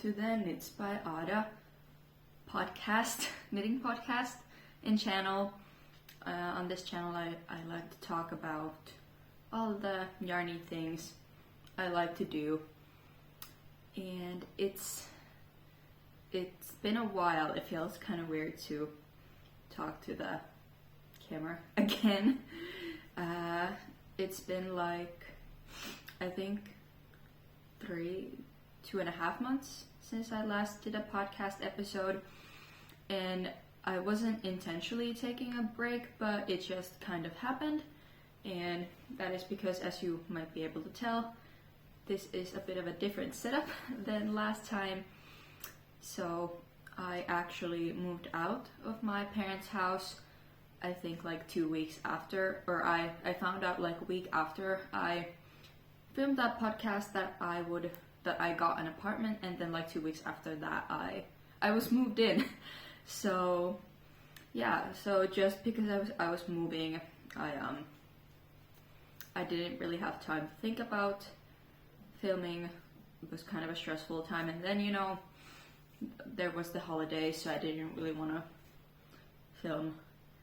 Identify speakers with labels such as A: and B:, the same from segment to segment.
A: to the Knits by Ada podcast, knitting podcast and channel. On this channel I like to talk about all the yarny things I like to do, and it's been a while. It feels kind of weird to talk to the camera again. It's been like, I think 2.5 months since I last did a podcast episode, and I wasn't intentionally taking a break, but it just kind of happened. And that is because, as you might be able to tell, this is a bit of a different setup than last time. So I actually moved out of my parents' house, I think like 2 weeks after, or I found out like a week after I filmed that podcast that I got an apartment, and then like 2 weeks after that I was moved in. So yeah, so just because I was moving, I didn't really have time to think about filming. It was kind of a stressful time, and then, you know, there was the holidays, so I didn't really want to film.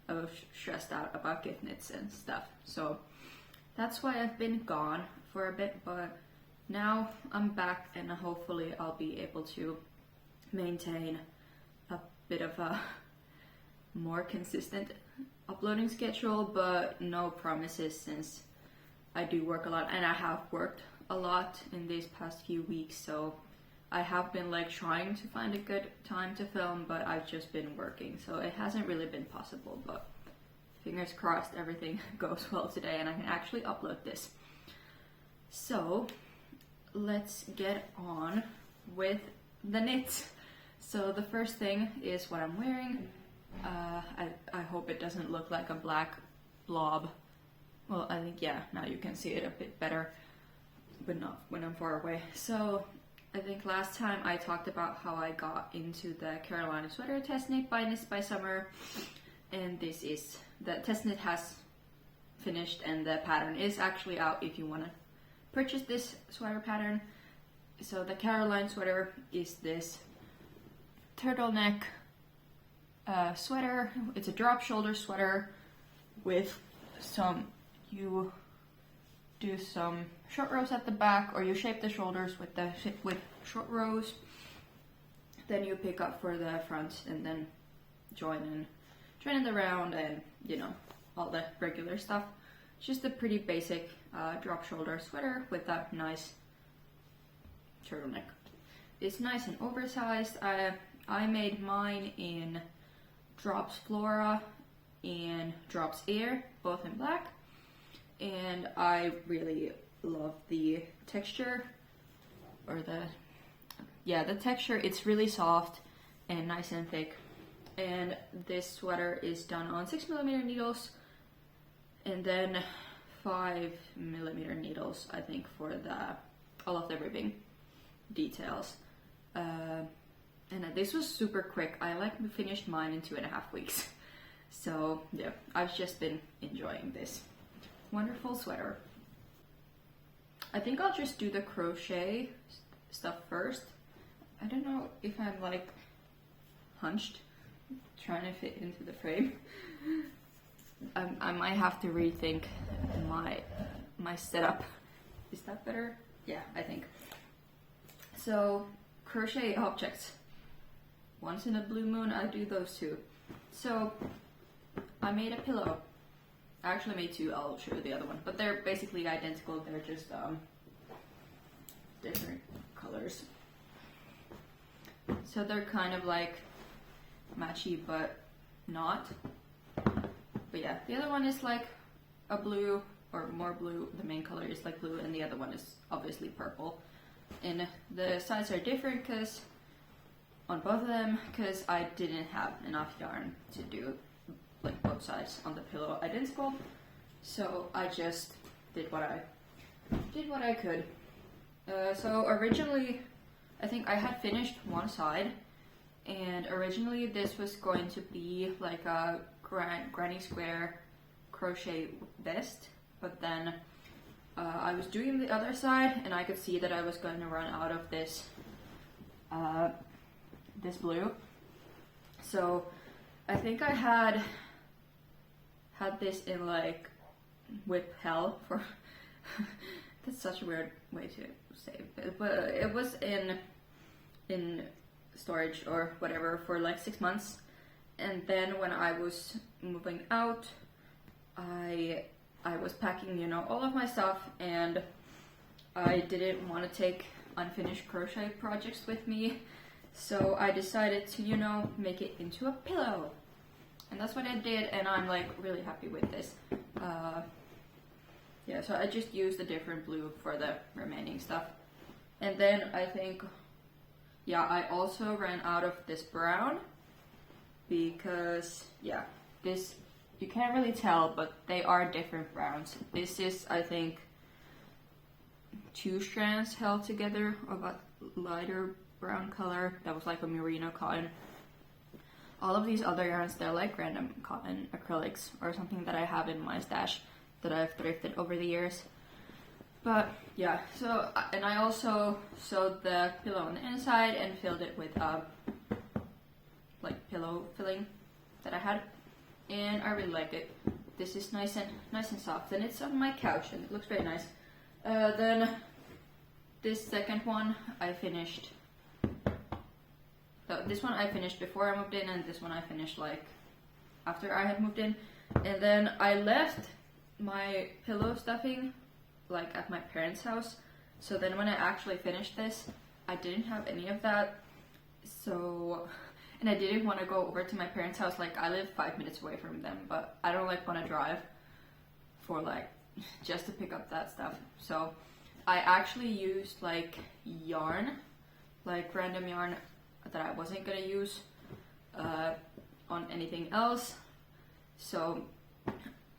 A: I was stressed out about gift knits and stuff, so that's why I've been gone for a bit. But now I'm back, and hopefully I'll be able to maintain a bit of a more consistent uploading schedule, but no promises, since I do work a lot, and I have worked a lot in these past few weeks, so I have been like trying to find a good time to film, but I've just been working, so it hasn't really been possible. But fingers crossed everything goes well today and I can actually upload this. So let's get on with the knit. So the first thing is what I'm wearing. I hope it doesn't look like a black blob. Well, I think, yeah, now you can see it a bit better, but not when I'm far away. So I think last time I talked about how I got into the Carolina sweater test knit by Knits by Summer, and this is, the test knit has finished and the pattern is actually out if you want to purchase this sweater pattern. So the Carolina sweater is this turtleneck sweater. It's a drop shoulder sweater with you do some short rows at the back, or you shape the shoulders with short rows, then you pick up for the front and then join in the round, and you know, all the regular stuff. Just a pretty basic drop shoulder sweater with that nice turtleneck. It's nice and oversized. I made mine in Drops Flora and Drops Air, both in black, and I really love the texture, or the texture. It's really soft and nice and thick, and this sweater is done on 6mm needles and then 5mm needles, I think, for all of the ribbing details. And this was super quick. I finished mine in 2.5 weeks. So yeah, I've just been enjoying this wonderful sweater. I think I'll just do the crochet stuff first. I don't know if I'm like hunched, trying to fit into the frame. I might have to rethink my setup. Is that better? Yeah, I think. So, crochet objects. Once in a blue moon, I do those too. So, I made a pillow. I actually made two. I'll show you the other one, but they're basically identical. They're just different colors. So they're kind of like matchy, but not. But yeah, the other one is like a blue, or more blue. The main color is like blue, and the other one is obviously purple. And the sides are different because on both of them, because I didn't have enough yarn to do like both sides on the pillow identical. So I just did what I could. So originally, I think I had finished one side, and originally this was going to be like a granny square crochet vest, but then I was doing the other side and I could see that I was going to run out of this this blue. So I think I had this in like whip hell for that's such a weird way to say it, but it was in storage or whatever for like 6 months, and then when I was moving out, I was packing, you know, all of my stuff, and I didn't want to take unfinished crochet projects with me, so I decided to, you know, make it into a pillow. And that's what I did, and I'm like really happy with this. Yeah, so I just used a different blue for the remaining stuff. And then I think, yeah, I also ran out of this brown because, yeah, this, you can't really tell, but they are different browns. This is, I think, 2 strands held together of a lighter brown color that was like a merino cotton. All of these other yarns, they're like random cotton acrylics or something that I have in my stash that I've thrifted over the years. But yeah, so, and I also sewed the pillow on the inside and filled it with like pillow filling that I had, and I really like it. This is nice and soft, and it's on my couch and it looks very nice. Then this second one I finished. This one I finished before I moved in, and this one I finished like after I had moved in. And then I left my pillow stuffing like at my parents' house, so then when I actually finished this, I didn't have any of that. So, and I didn't want to go over to my parents' house. Like, I live 5 minutes away from them, but I don't like want to drive for like just to pick up that stuff. So I actually used like yarn, like random yarn that I wasn't gonna use on anything else. So,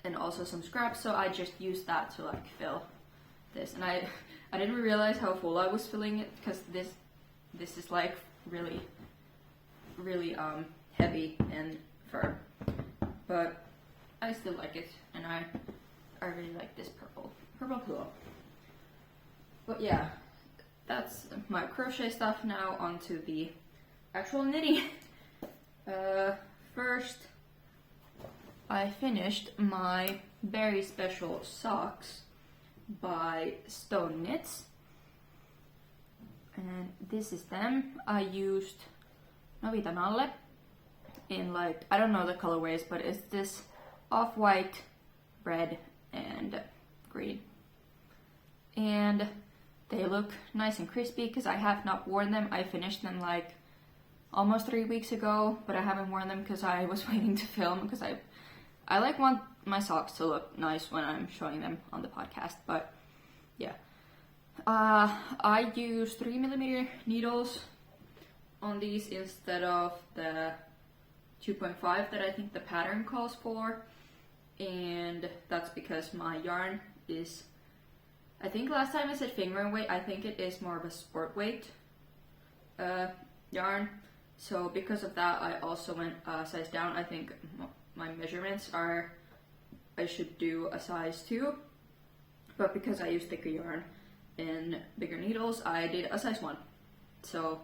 A: and also some scraps, so I just used that to like fill this. And I didn't realize how full I was filling it, because this is like really heavy and fur, but I still like it, and I really like this purple pillow. But yeah, that's my crochet stuff. Now onto the actual knitting. First, I finished my very special socks by Stone Knits, and this is them. I used Novita Nalle in like, I don't know the colorways, but it's this off-white, red, and green, and they look nice and crispy because I have not worn them. I finished them like almost 3 weeks ago, but I haven't worn them because I was waiting to film, because I like want my socks to look nice when I'm showing them on the podcast. But yeah, I used 3mm needles on these instead of the 2.5 that I think the pattern calls for, and that's because my yarn is, I think last time I said finger weight, I think it is more of a sport weight yarn. So because of that, I also went a size down. I think my measurements are, I should do a size 2, but because I use thicker yarn and bigger needles, I did a size 1. So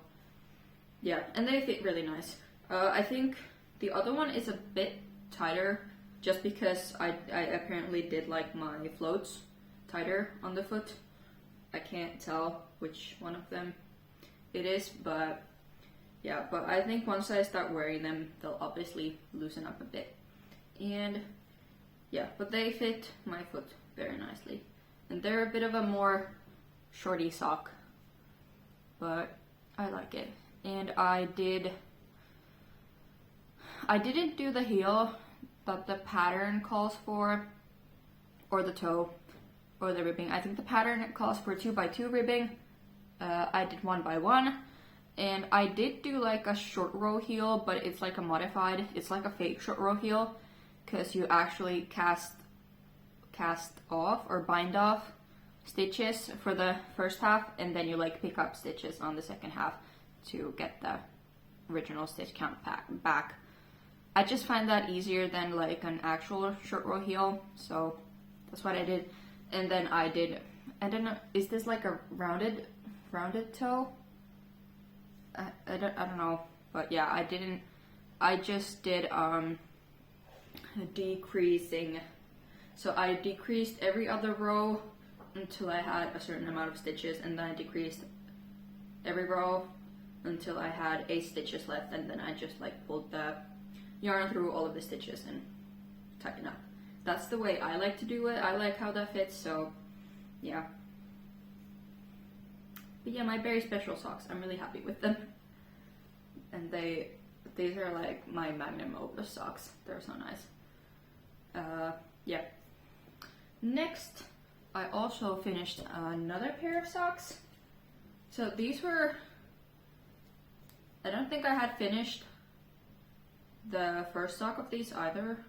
A: yeah, and they fit really nice. I think the other one is a bit tighter, just because I apparently did like my floats tighter on the foot. I can't tell which one of them it is, but yeah, but I think once I start wearing them, they'll obviously loosen up a bit. And yeah, but they fit my foot very nicely. And they're a bit of a more shorty sock, but I like it. And I didn't do the heel that the pattern calls for, or the toe, or the ribbing. I think the pattern calls for 2x2 ribbing. I did 1x1, and I did do like a short row heel, but it's like a modified, it's like a fake short row heel, because you actually cast off or bind off stitches for the first half, and then you like pick up stitches on the second half to get the original stitch count back. I just find that easier than like an actual short row heel, so that's what I did. And then I did, I don't know, is this like a rounded toe? I don't know, but yeah, I just did decreasing. So I decreased every other row until I had a certain amount of stitches, and then I decreased every row until I had 8 stitches left, and then I just like pulled the yarn through all of the stitches and tighten up. That's the way I like to do it. I like how that fits, so yeah. But yeah, my very special socks, I'm really happy with them. And these are like my magnum opus socks. They're so nice. Yeah. Next, I also finished another pair of socks. So these were, I don't think I had finished the first sock of these either.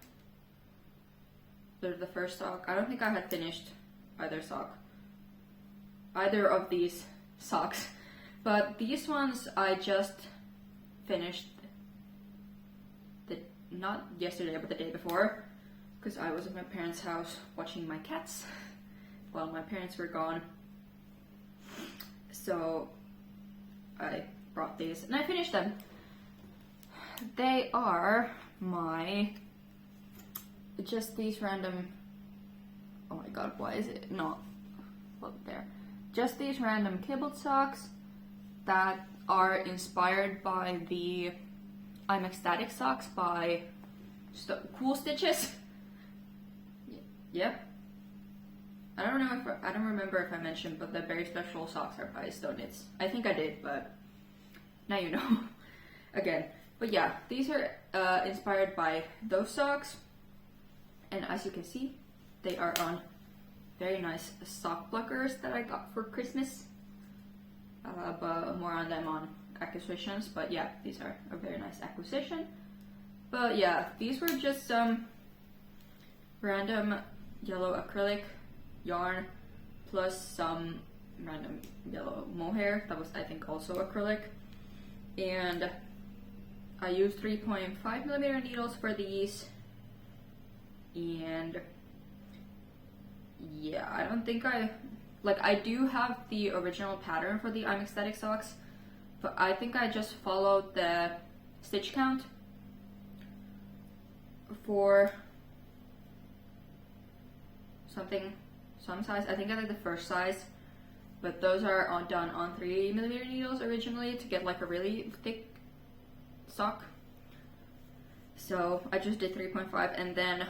A: They're the first sock. I don't think I had finished either of these socks. But these ones I just finished not yesterday, but the day before, because I was at my parents' house watching my cats while my parents were gone. So I brought these and I finished them. They are just these random, oh my god, why is it not there? Just these random kibbled socks that are inspired by the I'm Ecstatic socks by Cool Stitches. Yeah. I don't remember if I mentioned, but the very special socks are by Stone Knits. I think I did, but now you know. Again. But yeah, these are inspired by those socks. And as you can see, they are on very nice sock pluckers that I got for Christmas. But more on them on acquisitions. But yeah, these are a very nice acquisition. But yeah, these were just some random yellow acrylic yarn plus some random yellow mohair that was, I think, also acrylic. And I used 3.5mm needles for these. And yeah, I don't think I do have the original pattern for the I'm Ecstatic socks, but I think I just followed the stitch count for some size. I think I did the first size, but those are done on 3mm needles originally to get like a really thick sock. So I just did 3.5, and then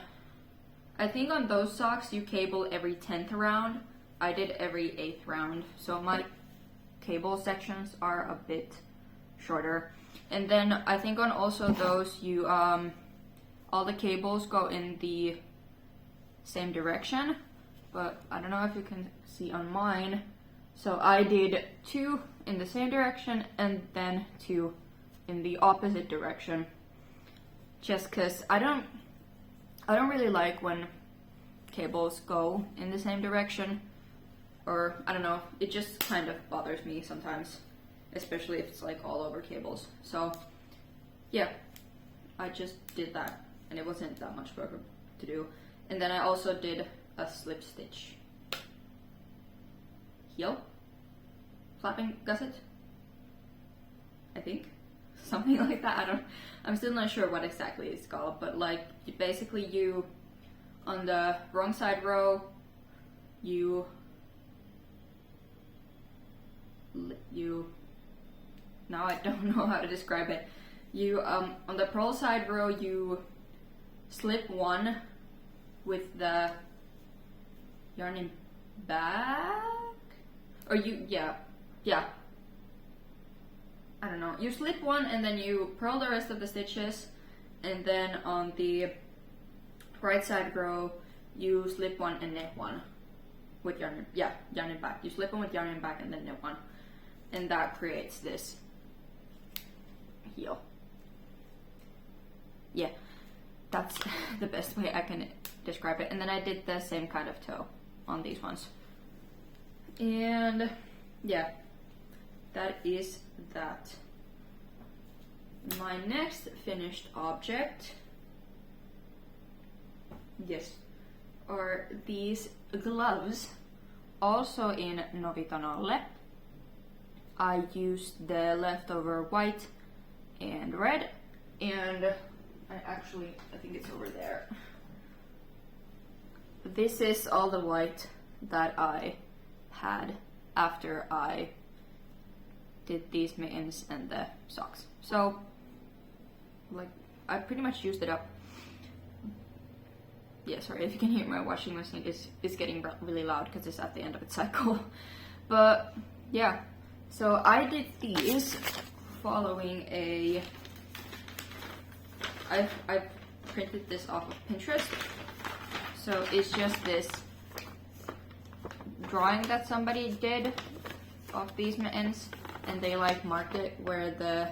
A: I think on those socks you cable every 10th round. I did every 8th round, so my cable sections are a bit shorter. And then I think on also those you all the cables go in the same direction, but I don't know if you can see on mine. So I did 2 in the same direction and then 2 in the opposite direction, just because I don't really like when cables go in the same direction, or I don't know, it just kind of bothers me sometimes, especially if it's like all over cables. So yeah, I just did that, and it wasn't that much work to do. And then I also did a slip stitch heel, flapping gusset, I think, something like that. I'm still not sure what exactly it's called, but like basically you on the wrong side row now I don't know how to describe it. You on the purl side row you slip one with the yarn in back, or yeah, I don't know. You slip one and then you purl the rest of the stitches, and then on the right side row you slip one and knit one with yarn in back. You slip one with yarn in back and then knit one, and that creates this heel. Yeah, that's the best way I can describe it. And then I did the same kind of toe on these ones. And yeah, that is that. My next finished object, yes, are these gloves, also in Novitanolle. I used the leftover white and red, and I think it's over there. This is all the white that I had after I did these mittens and the socks. So, like, I pretty much used it up. Yeah, sorry if you can hear my washing machine is getting really loud because it's at the end of its cycle. But yeah, so I did these following I've printed this off of Pinterest. So it's just this drawing that somebody did of these mittens, and they like marked it where the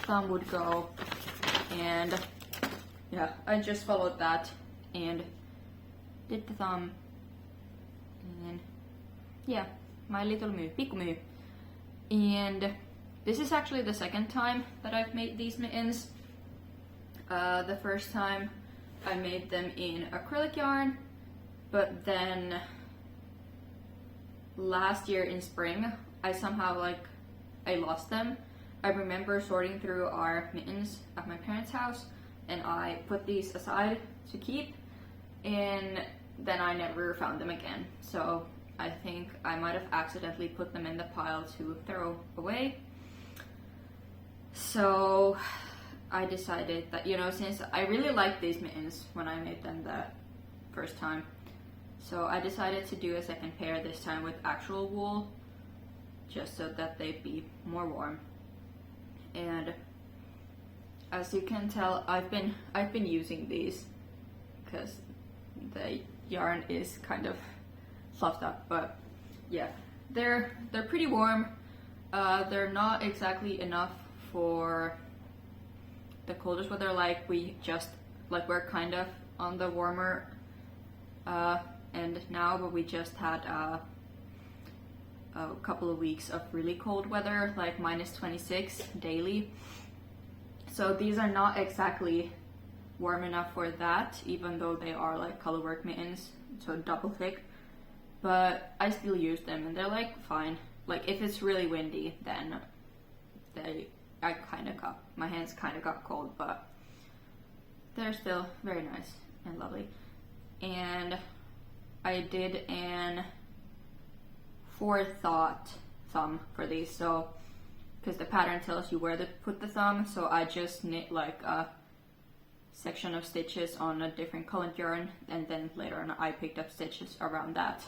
A: thumb would go, and yeah, I just followed that and did the thumb, and then yeah, my little moo, pikku moo. And this is actually the second time that I've made these mittens. The first time I made them in acrylic yarn, but then last year in spring I somehow I lost them. I remember sorting through our mittens at my parents' house, and I put these aside to keep, and then I never found them again. So I think I might have accidentally put them in the pile to throw away. So I decided that, you know, since I really liked these mittens when I made them the first time, so I decided to do a second pair this time with actual wool, just so that they'd be more warm. And as you can tell, I've been using these because the yarn is kind of fluffed up, but yeah, they're pretty warm. They're not exactly enough for the coldest weather. We're kind of on the warmer end now, but we just had a couple of weeks of really cold weather, like -26 daily. So these are not exactly warm enough for that, even though they are like colorwork mittens, so double thick. But I still use them, and they're like fine. Like if it's really windy, then my hands kind of got cold, but they're still very nice and lovely. And I did an forethought thumb for these, so because the pattern tells you where to put the thumb, so I just knit like a section of stitches on a different colored yarn, and then later on I picked up stitches around that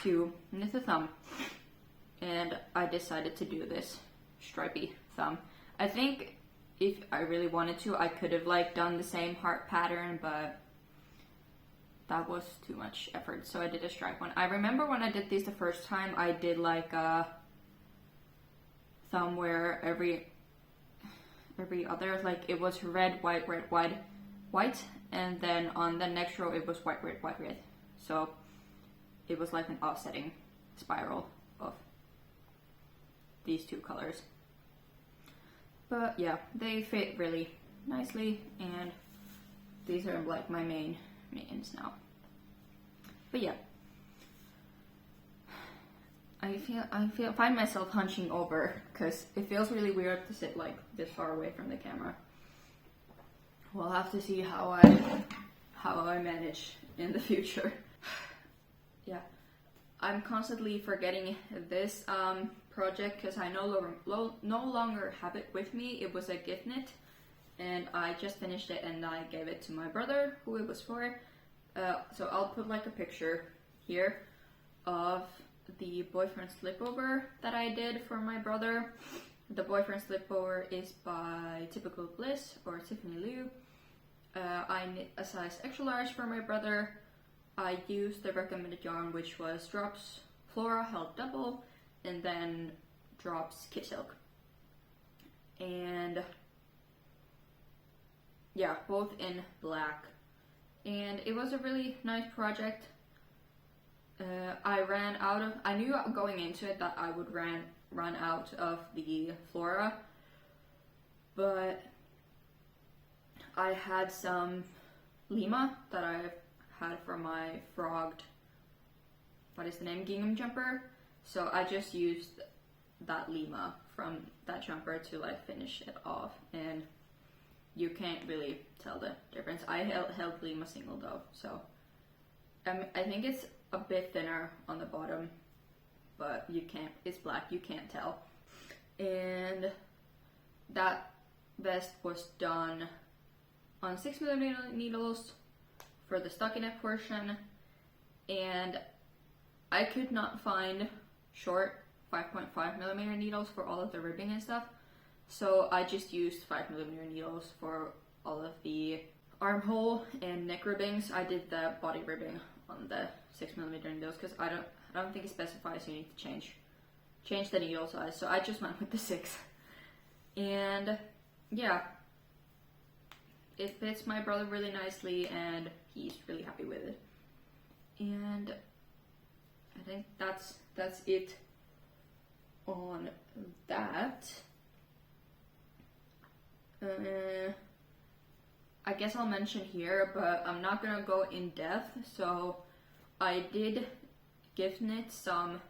A: to knit the thumb. And I decided to do this stripy thumb. I think if I really wanted to, I could have like done the same heart pattern, but that was too much effort, so I did a stripe one. I remember when I did these the first time, I did like a thumb where every other, like it was red, white, red, white, and then on the next row it was white, red, white, red. So it was like an offsetting spiral of these two colors. But yeah, they fit really nicely, and these are like my main mittens now. But yeah, I find myself hunching over because it feels really weird to sit like this far away from the camera. We'll have to see how I manage in the future. Yeah, I'm constantly forgetting this project because I no longer have it with me. It was a gift knit, and I just finished it and I gave it to my brother, who it was for. So I'll put like a picture here of the boyfriend slipover that I did for my brother. The boyfriend slipover is by Typicall Bliss or Tiffany Liu. I knit a size extra large for my brother. I used the recommended yarn, which was Drops Flora held double, and then Drops Kid Silk. And yeah, both in black. And it was a really nice project. I knew going into it that I would run out of the Flora, but I had some Lima that I had for my frogged, gingham jumper. So I just used that lima from that jumper to like finish it off, and you can't really tell the difference. I held lima single though, so I think it's a bit thinner on the bottom, but you can't, it's black, you can't tell. And that vest was done on 6mm needles for the stockinette portion, and I could not find short 5.5mm needles for all of the ribbing and stuff, so I just used 5mm needles for all of the armhole and neck ribbings. I did the body ribbing on the 6mm needles because I don't think it specifies you need to change the needle size, so I just went with the 6. And yeah, it fits my brother really nicely and he's really happy with it. And I think that's it on that. I guess I'll mention here, but I'm not gonna go in depth. So I did gift knit some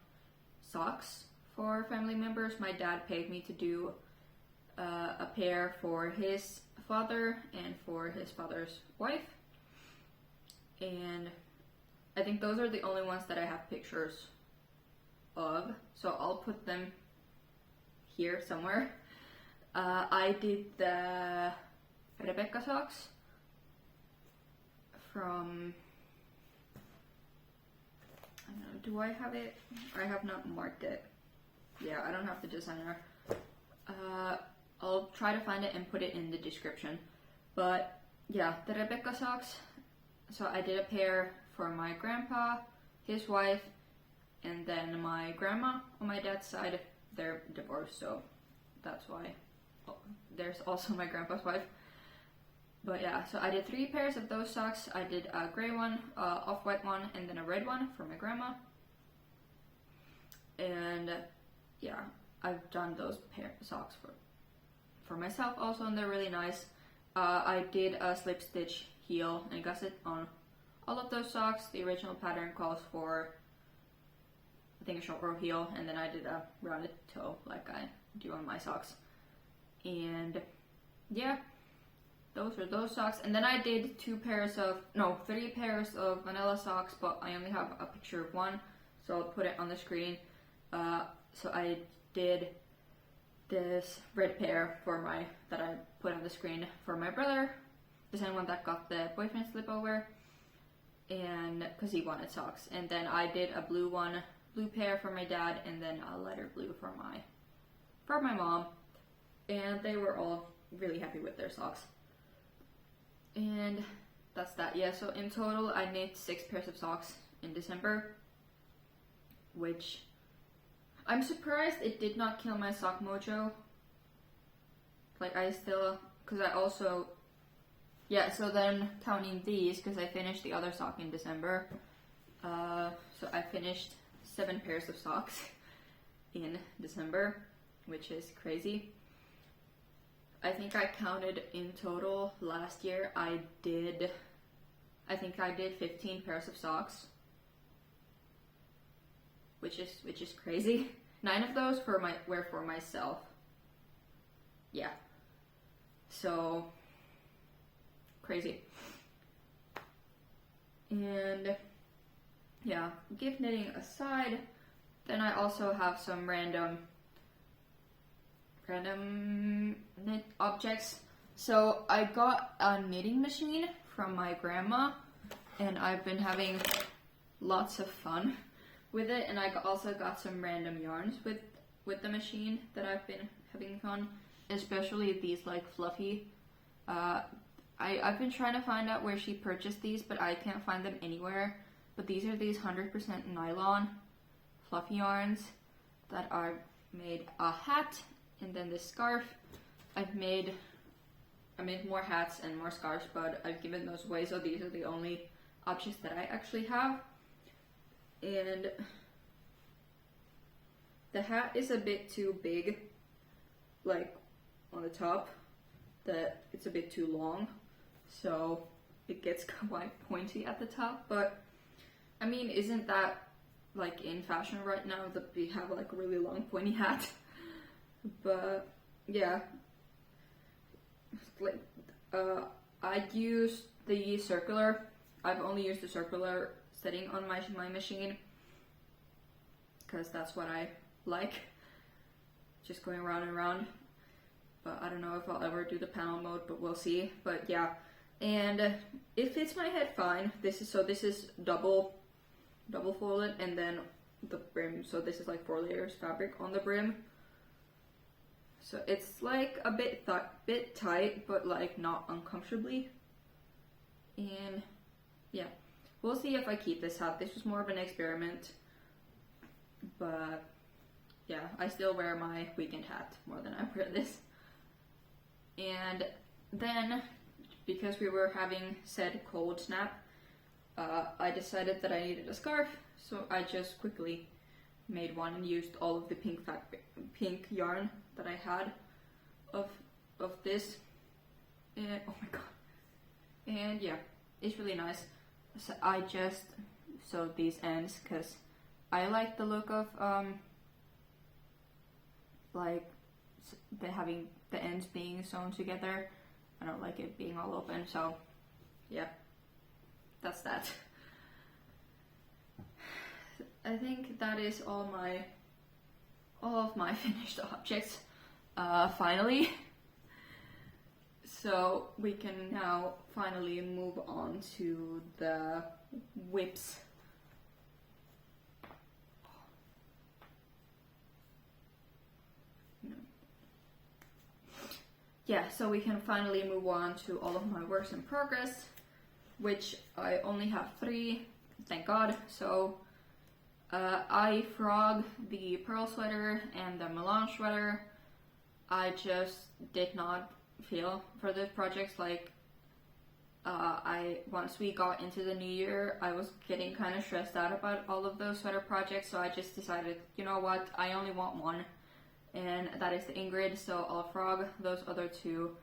A: socks for family members. My dad paid me to do a pair for his father and for his father's wife, and I think those are the only ones that I have pictures of, so I'll put them here somewhere. I did the Rebekka socks from, I don't know, do I have it? I have not marked it. Yeah, I don't have the designer. I'll try to find it and put it in the description. But yeah, the Rebekka socks. So I did a pair for my grandpa, his wife, and then my grandma on my dad's side. They're divorced, so that's why there's also my grandpa's wife. But yeah, so I did 3 pairs of those socks. I did a gray one, off-white one, and then a red one for my grandma. And yeah, I've done those socks for myself also, and they're really nice. I did a slip stitch heel and gusset on all of those socks. The original pattern calls for, I think, a short row heel, and then I did a rounded toe like I do on my socks. And yeah, those are those socks. And then I did 3 pairs of vanilla socks, but I only have a picture of one, so I'll put it on the screen. So I did this red pair that I put on the screen for my brother, the same one that got the boyfriend slipover, and because he wanted socks. And then I did a blue pair for my dad, and then a lighter blue for my mom, and they were all really happy with their socks. And that's that. Yeah, so in total I knit 6 pairs of socks in December, which I'm surprised it did not kill my sock mojo. Like, I still, because I also, yeah, so then counting these, because I finished the other sock in December, so I finished 7 pairs of socks in December, which is crazy. I think I counted in total last year, I think I did 15 pairs of socks, which is crazy. 9 of those were for myself. Yeah. So crazy. And yeah, gift knitting aside, then I also have some random knit objects. So I got a knitting machine from my grandma, and I've been having lots of fun with it, and I also got some random yarns with the machine that I've been having fun, especially these like fluffy. I've been trying to find out where she purchased these, but I can't find them anywhere. But these are these 100% nylon fluffy yarns that are made a hat, and then this scarf. I made more hats and more scarves, but I've given those away, so these are the only options that I actually have. And the hat is a bit too big, like on the top, that it's a bit too long, so it gets quite pointy at the top. But I mean, isn't that like in fashion right now, that we have like a really long pointy hat? But yeah, like I used the circular. I've only used the circular setting on my machine because that's what I like, just going around and around. But I don't know if I'll ever do the panel mode, but we'll see. But yeah, and it fits my head fine. This is double folded, and then the brim, so this is like 4 layers fabric on the brim, so it's like a bit tight, but like not uncomfortably. And yeah, we'll see if I keep this hat. This was more of an experiment, but yeah, I still wear my weekend hat more than I wear this. And then, because we were having said cold snap, I decided that I needed a scarf, so I just quickly made one and used all of the pink yarn that I had of this. And oh my god! And yeah, it's really nice. So I just sewed these ends because I like the look of like having the ends being sewn together. I don't like it being all open, so yeah, that's that. I think that is all of my finished objects, finally. So we can now finally move on to the whips. Yeah, so we can finally move on to all of my works in progress, which I only have 3, thank God. So I frog the pearl sweater and the melange sweater. I just did not feel for the projects. Like once we got into the new year, I was getting kind of stressed out about all of those sweater projects, so I just decided, you know what, I only want one, and that is the Ingrid, so I'll frog those other 2.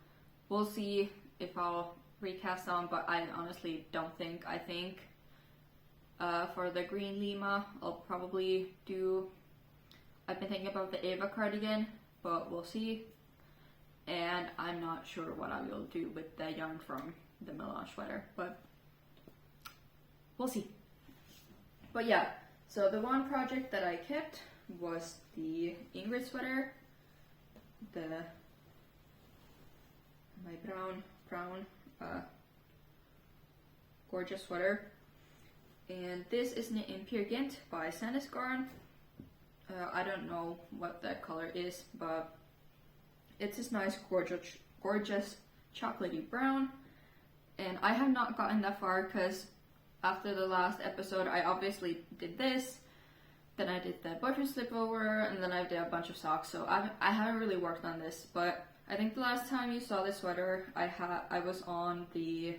A: We'll see if I'll recast them, but I honestly don't think. I think for the green Lima, I'll probably do, I've been thinking about the Ava cardigan, but we'll see. And I'm not sure what I will do with the yarn from the melange sweater, but we'll see. But yeah, so the one project that I kept was the Ingrid sweater, my brown gorgeous sweater, and this is knit in Peer Gynt by Sandnes Garn. I don't know what that color is, but it's this nice gorgeous chocolatey brown, and I have not gotten that far because after the last episode I obviously did this, then I did the boyfriend slipover, and then I did a bunch of socks, so I haven't really worked on this. But I think the last time you saw this sweater, I was on the,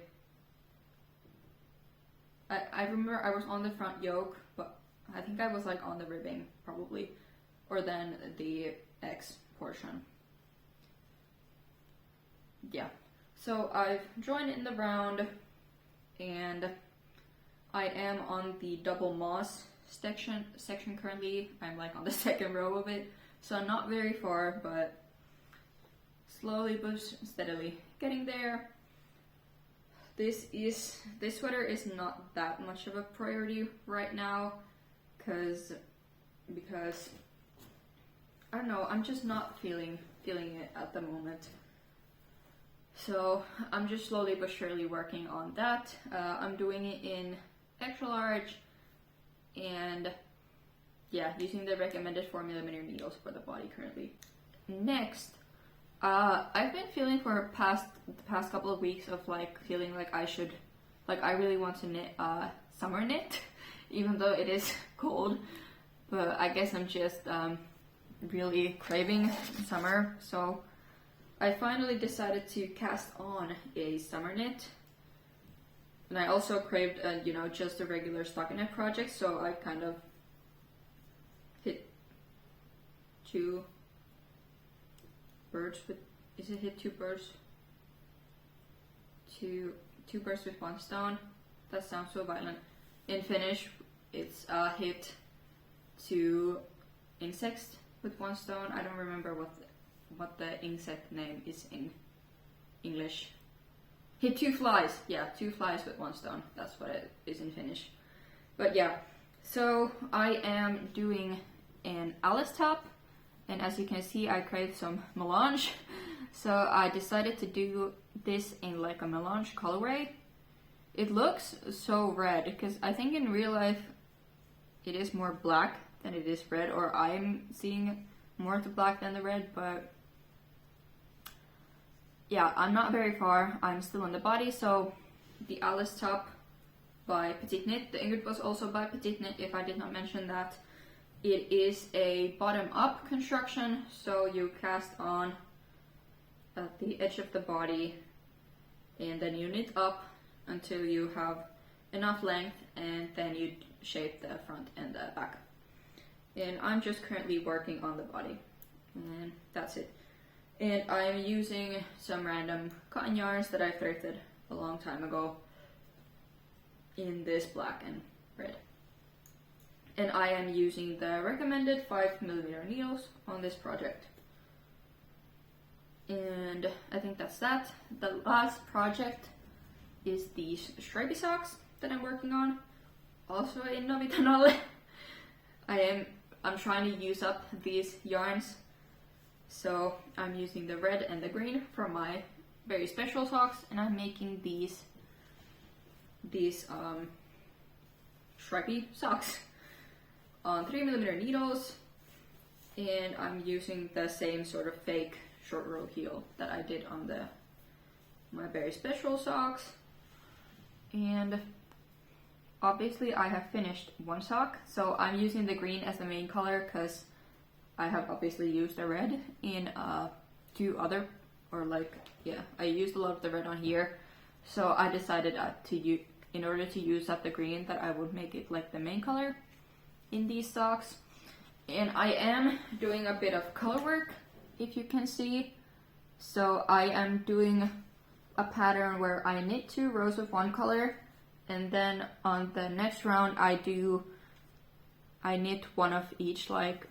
A: I remember I was on the front yoke, but I think I was like on the ribbing probably, or then the X portion. Yeah, so I've joined in the round, and I am on the double moss section currently. I'm like on the 2nd row of it, so I'm not very far, but slowly but steadily getting there. This sweater is not that much of a priority right now, because I don't know, I'm just not feeling it at the moment. So I'm just slowly but surely working on that. I'm doing it in extra large, and yeah, using the recommended 4mm needles for the body currently. Next, I've been feeling for the past couple of weeks of like feeling like I really want to knit summer knit, even though it is cold. But I guess I'm just really craving summer, so I finally decided to cast on a summer knit. And I also craved, just a regular stockinette project, so I kind of hit 2 birds with, hit 2 birds? 2 birds with 1 stone. That sounds so violent. In Finnish, it's hit 2 insects with 1 stone. I don't remember what the insect name is in English. Hit 2 flies. Yeah, 2 flies with 1 stone. That's what it is in Finnish. But yeah, so I am doing an Alice top, and as you can see, I created some melange. So I decided to do this in like a melange colorway. It looks so red because I think in real life it is more black than it is red, or I'm seeing more of the black than the red, but yeah, I'm not very far. I'm still on the body, so the Alice top by Petite. The Ingrid was also by Petite, if I did not mention that. It is a bottom-up construction, so you cast on at the edge of the body and then you knit up until you have enough length, and then you shape the front and the back. And I'm just currently working on the body, and that's it. And I'm using some random cotton yarns that I thrifted a long time ago in this black and red. And I am using the recommended 5mm needles on this project. And I think that's that. The last project is these stripy socks that I'm working on, also in Novitanole. I'm trying to use up these yarns, so I'm using the red and the green for my very special socks, and I'm making these stripy socks on 3mm needles, and I'm using the same sort of fake short row heel that I did on my very special socks. And obviously I have finished one sock, so I'm using the green as the main color because I have obviously used the red in 2 other, I used a lot of the red on here, so I decided in order to use up the green, that I would make it like the main color in these socks. And I am doing a bit of color work, if you can see. So I am doing a pattern where I knit 2 rows of one color, and then on the next round I knit one of each, like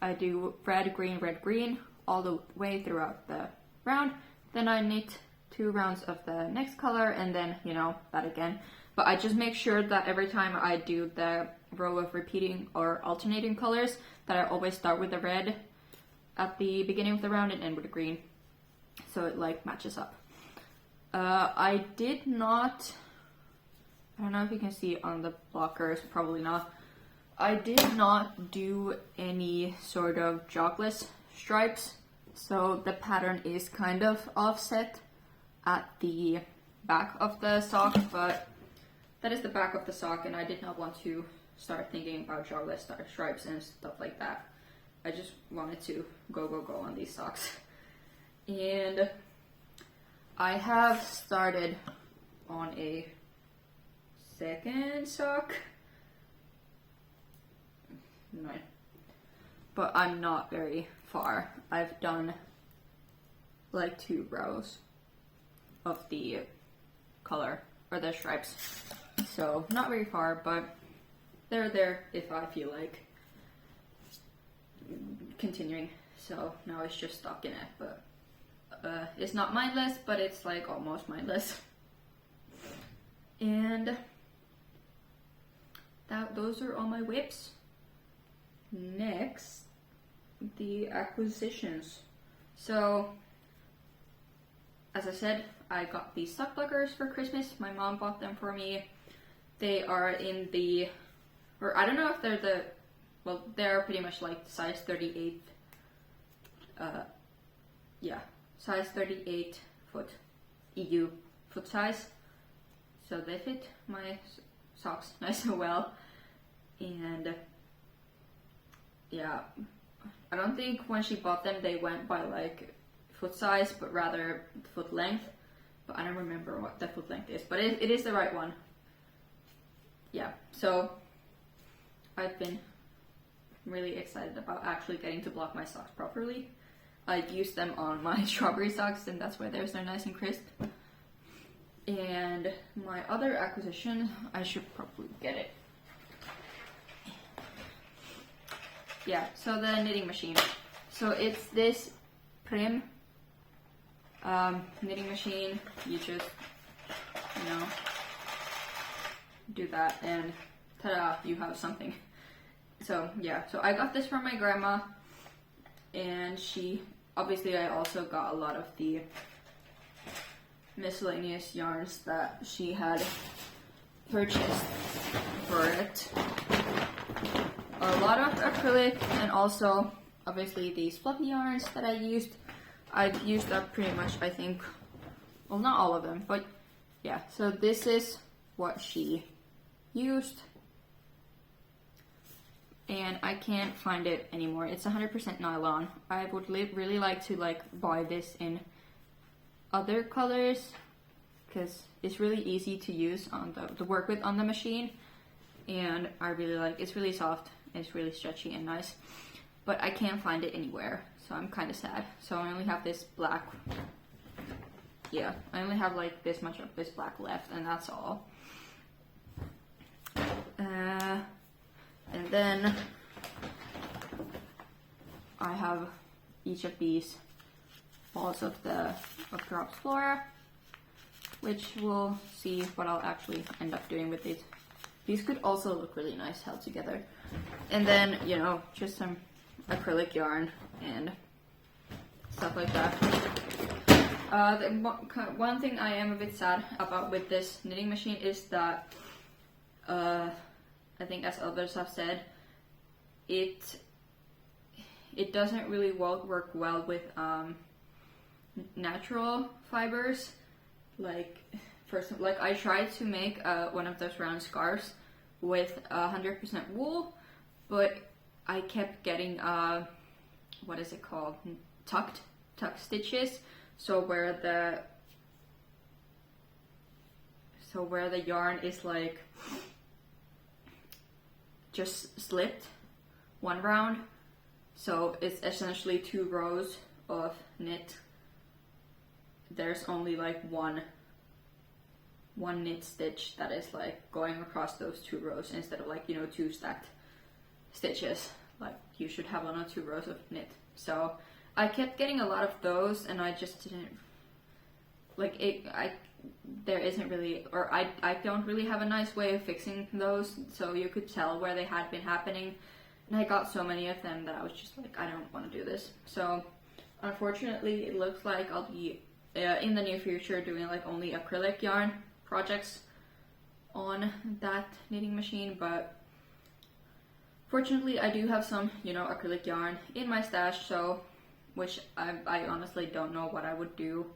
A: I do red, green all the way throughout the round. Then I knit 2 rounds of the next color, and then, that again. But I just make sure that every time I do the row of repeating or alternating colors, that I always start with the red at the beginning of the round and end with the green, so it like matches up. I did not, I don't know if you can see on the blockers, probably not. I did not do any sort of jogless stripes, so the pattern is kind of offset at the back of the sock, but that is the back of the sock, and I did not want to start thinking about jogless stripes and stuff like that. I just wanted to go on these socks. And I have started on a second sock. No. But I'm not very far. I've done like 2 rows of the color or the stripes. So not very far, but they're there if I feel like continuing. So now it's just stuck in it, but it's not mindless, but it's like almost mindless. And those are all my whips. Next, the acquisitions. So as I said, I got these sock blockers for Christmas. My mom bought them for me. They are in the, or I don't know if they're they're pretty much like size 38, size 38 foot, EU foot size. So they fit my socks nice and well. And yeah, I don't think when she bought them they went by like foot size, but rather foot length. But I don't remember what the foot length is, but it is the right one. Yeah, so I've been really excited about actually getting to block my socks properly. I've used them on my strawberry socks, and that's why they're so nice and crisp. And my other acquisition, I should probably get it. Yeah, so the knitting machine. So it's this prim knitting machine. You just, you know, do that and ta-da, you have something. So yeah, so I got this from my grandma, and she, obviously I also got a lot of the miscellaneous yarns that she had purchased for it. A lot of acrylic, and also obviously these fluffy yarns that I used. I've used up pretty much, I think, well, not all of them, but yeah. So this is what she used, and I can't find it anymore. It's 100% nylon. I would really like to buy this in other colors, because it's really easy to use on the work with on the machine, and I really like, it's really soft, it's really stretchy and nice, but I can't find it anywhere, so I'm kind of sad. So I only have this black, yeah, I only have like this much of this black left, and that's all. And then I have each of these balls of Drops Flora, which we'll see what I'll actually end up doing with these. These could also look really nice held together. And then, you know, just some acrylic yarn and stuff like that. One thing I am a bit sad about with this knitting machine is that, I think as others have said, it doesn't really work well with natural fibers. Like, I tried to make one of those round scarves with 100% wool, but I kept getting what is it called? Tuck stitches. So where the yarn is like just slipped one round. So it's essentially 2 rows of knit. There's only like one knit stitch that is like going across those 2 rows instead of like, you know, 2 stacked stitches like you should have on 2 rows of knit. So I kept getting a lot of those, and I just didn't like it. There isn't really, or I don't really have a nice way of fixing those, so you could tell where they had been happening, and I got so many of them that I was just like, I don't want to do this. So unfortunately, it looks like I'll be in the near future doing like only acrylic yarn projects on that knitting machine, but fortunately I do have some, you know, acrylic yarn in my stash, so which I honestly don't know what I would do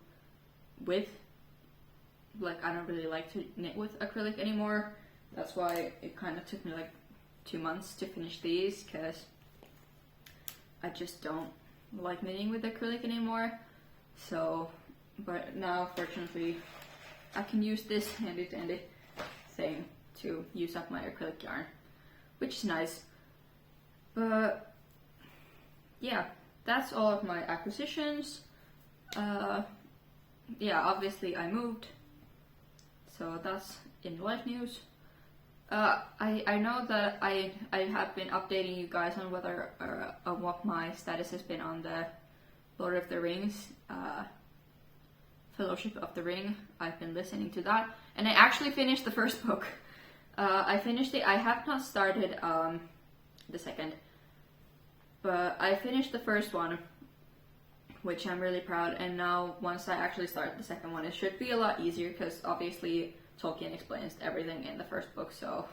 A: with. Like, I don't really like to knit with acrylic anymore. That's why it kind of took me like 2 months to finish these, because I just don't like knitting with acrylic anymore. So, but now fortunately I can use this handy dandy thing to use up my acrylic yarn, which is nice. But yeah, that's all of my acquisitions. Yeah, obviously I moved, so that's in life news. I know that I have been updating you guys on whether on what my status has been on the Lord of the Rings, Fellowship of the Ring. I've been listening to that, and I actually finished the first book. I finished it. I have not started the second, but I finished the first one, which I'm really proud. And now once I actually start the second one, it should be a lot easier, because obviously Tolkien explains everything in the first book, so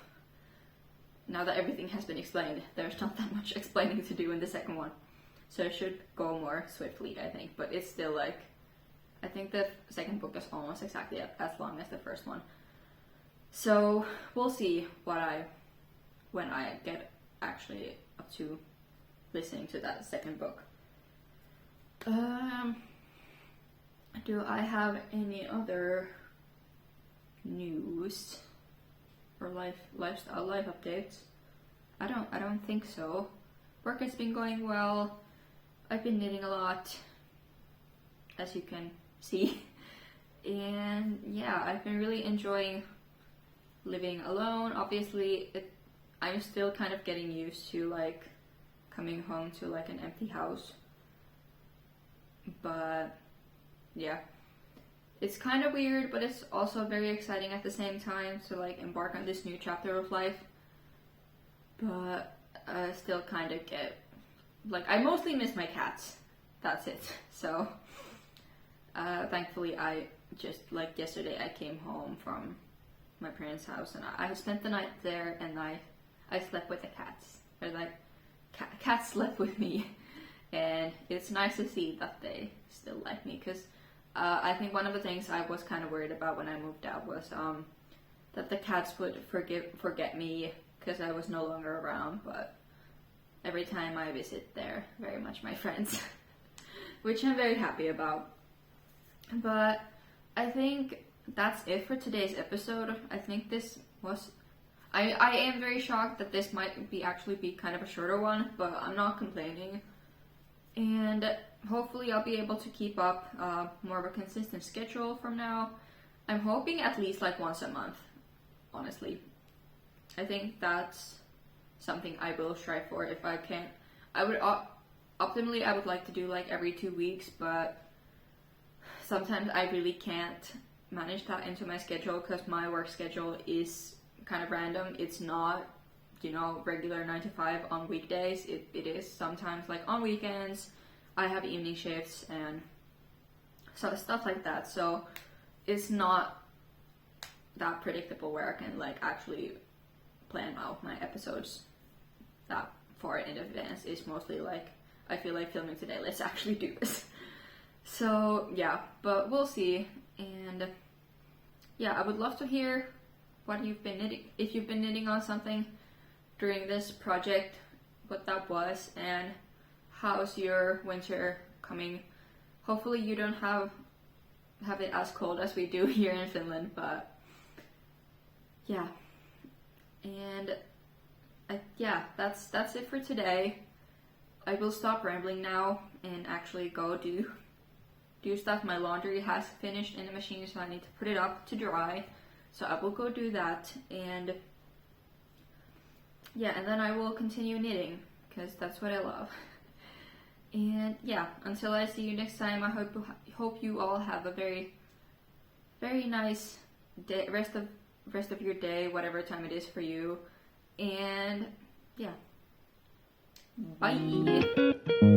A: now that everything has been explained, there's not that much explaining to do in the second one. So it should go more swiftly, I think, but it's still like, I think the second book is almost exactly as long as the first one. So we'll see when I get actually up to listening to that second book. Do I have any other news or lifestyle life updates? I don't think so. Work has been going well. I've been knitting a lot, as you can see, and yeah, I've been really enjoying living alone. Obviously, I'm still kind of getting used to like coming home to like an empty house, but yeah, it's kind of weird, but it's also very exciting at the same time to like embark on this new chapter of life. But I still kind of get, like, I mostly miss my cats. That's it. So thankfully I just, like, yesterday I came home from my parents' house and I spent the night there, and I slept with the cats. Or like, cats slept with me. And it's nice to see that they still like me, because I think one of the things I was kind of worried about when I moved out was that the cats would forget me because I was no longer around, but every time I visit, they're very much my friends, which I'm very happy about. But I think that's it for today's episode. I think this was... I am very shocked that this might actually be kind of a shorter one, but I'm not complaining. And hopefully I'll be able to keep up more of a consistent schedule from now. I'm hoping at least like once a month, honestly. I think that's something I will strive for if I can. I would optimally I would like to do like every 2 weeks, but sometimes I really can't manage that into my schedule because my work schedule is kind of random. It's not, you know, regular 9 to 5 on weekdays. It is sometimes like on weekends. I have evening shifts and sort of stuff like that. So it's not that predictable where I can like actually plan out my episodes that far in advance. It's mostly like, I feel like filming today, let's actually do this. So yeah, but we'll see. And yeah, I would love to hear what you've been knitting, if you've been knitting on something during this project, what that was, and how's your winter coming. Hopefully you don't have it as cold as we do here in Finland, but yeah. And yeah, that's it for today. I will stop rambling now and actually go do stuff. My laundry has finished in the machine, so I need to put it up to dry. So I will go do that, and yeah, and then I will continue knitting because that's what I love. And yeah, until I see you next time, I hope you all have a very, very nice day, rest of your day, whatever time it is for you. And yeah, bye.